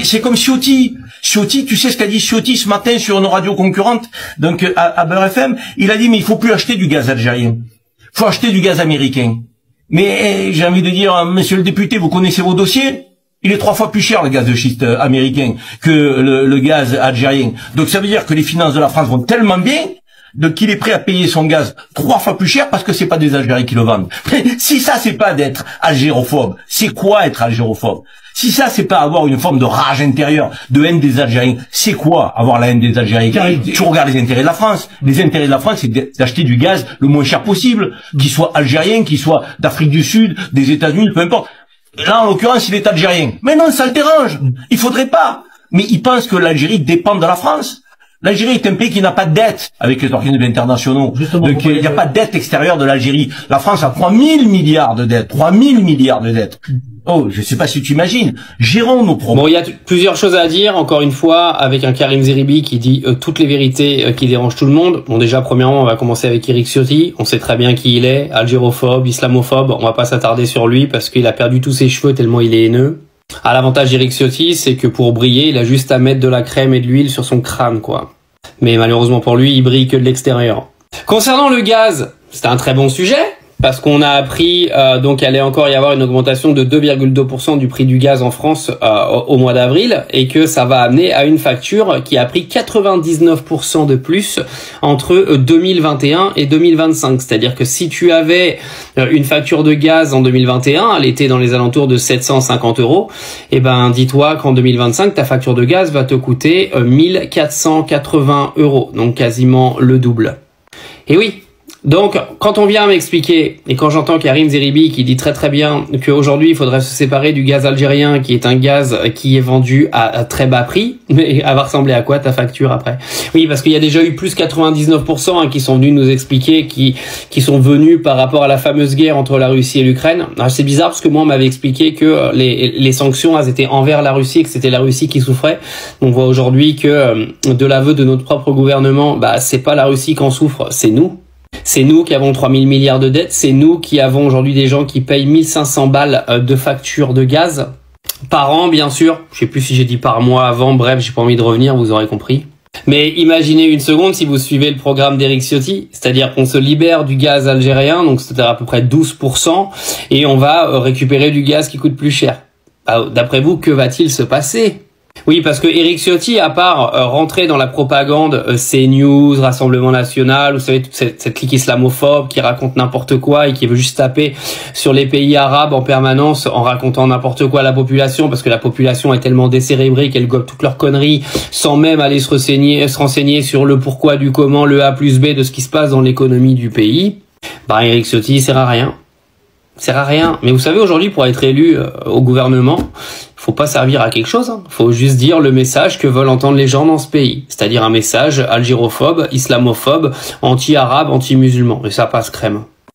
C'est comme Ciotti. Ciotti, tu sais ce qu'a dit Ciotti ce matin sur une radio concurrente, donc à Beurre FM. Il a dit mais il faut plus acheter du gaz algérien. Il faut acheter du gaz américain. Mais j'ai envie de dire, monsieur le député, vous connaissez vos dossiers? Il est 3 fois plus cher le gaz de schiste américain que le gaz algérien. Donc ça veut dire que les finances de la France vont tellement bien qu'il est prêt à payer son gaz 3 fois plus cher parce que c'est pas des Algériens qui le vendent. Si ça c'est pas d'être algérophobe, c'est quoi être algérophobe? Si ça c'est pas avoir une forme de rage intérieure, de haine des Algériens, c'est quoi avoir la haine des Algériens? Tu regardes les intérêts de la France. Les intérêts de la France, c'est d'acheter du gaz le moins cher possible, qu'il soit algérien, qu'il soit d'Afrique du Sud, des États-Unis, peu importe. Là, en l'occurrence, il est algérien. Mais non, ça le dérange. Il faudrait pas. Mais il pense que l'Algérie dépend de la France. L'Algérie est un pays qui n'a pas de dette avec les organismes internationaux. Justement, donc il n'y a pas de dette extérieure de l'Algérie. La France a 3000 milliards de dettes. 3000 milliards de dettes. Oh, je sais pas si tu imagines. Gérons nos problèmes. Bon, il y a plusieurs choses à dire, encore une fois, avec un Karim Zeribi qui dit toutes les vérités qui dérangent tout le monde. Bon, déjà, premièrement, on va commencer avec Éric Ciotti. On sait très bien qui il est, algérophobe, islamophobe. On va pas s'attarder sur lui parce qu'il a perdu tous ses cheveux tellement il est haineux. À l'avantage d'Éric Ciotti, c'est que pour briller, il a juste à mettre de la crème et de l'huile sur son crâne, quoi. Mais malheureusement pour lui, il brille que de l'extérieur. Concernant le gaz, c'est un très bon sujet. Parce qu'on a appris donc qu'il allait encore y avoir une augmentation de 2,2% du prix du gaz en France au mois d'avril et que ça va amener à une facture qui a pris 99% de plus entre 2021 et 2025. C'est-à-dire que si tu avais une facture de gaz en 2021, elle était dans les alentours de 750 €, et ben dis-toi qu'en 2025, ta facture de gaz va te coûter 1480 €, donc quasiment le double. Et oui. Donc, quand on vient m'expliquer, et quand j'entends Karim Zeribi qui dit très très bien qu'aujourd'hui il faudrait se séparer du gaz algérien, qui est un gaz qui est vendu à très bas prix, mais elle va ressembler à quoi ta facture après? Oui, parce qu'il y a déjà eu plus 99% qui sont venus nous expliquer, qui sont venus par rapport à la fameuse guerre entre la Russie et l'Ukraine. C'est bizarre parce que moi on m'avait expliqué que les sanctions elles étaient envers la Russie et que c'était la Russie qui souffrait. On voit aujourd'hui que de l'aveu de notre propre gouvernement, c'est pas la Russie qui en souffre, c'est nous. C'est nous qui avons 3000 milliards de dettes, c'est nous qui avons aujourd'hui des gens qui payent 1500 balles de facture de gaz par an, bien sûr. Je sais plus si j'ai dit par mois avant, bref, j'ai pas envie de revenir, vous aurez compris. Mais imaginez une seconde si vous suivez le programme d'Éric Ciotti, c'est-à-dire qu'on se libère du gaz algérien, donc c'est-à-dire à peu près 12%, et on va récupérer du gaz qui coûte plus cher. D'après vous, que va-t-il se passer ? Oui, parce que Éric Ciotti, à part rentrer dans la propagande CNews, Rassemblement National, vous savez, toute cette clique islamophobe qui raconte n'importe quoi et qui veut juste taper sur les pays arabes en permanence en racontant n'importe quoi à la population, parce que la population est tellement décérébrée qu'elle gobe toutes leurs conneries sans même aller se renseigner sur le pourquoi du comment, le A plus B de ce qui se passe dans l'économie du pays. Éric Ciotti, il sert à rien. Il sert à rien. Mais vous savez, aujourd'hui, pour être élu au gouvernement, faut pas servir à quelque chose, faut juste dire le message que veulent entendre les gens dans ce pays. C'est-à-dire un message algérophobe, islamophobe, anti-arabe, anti-musulman. Et ça passe crème.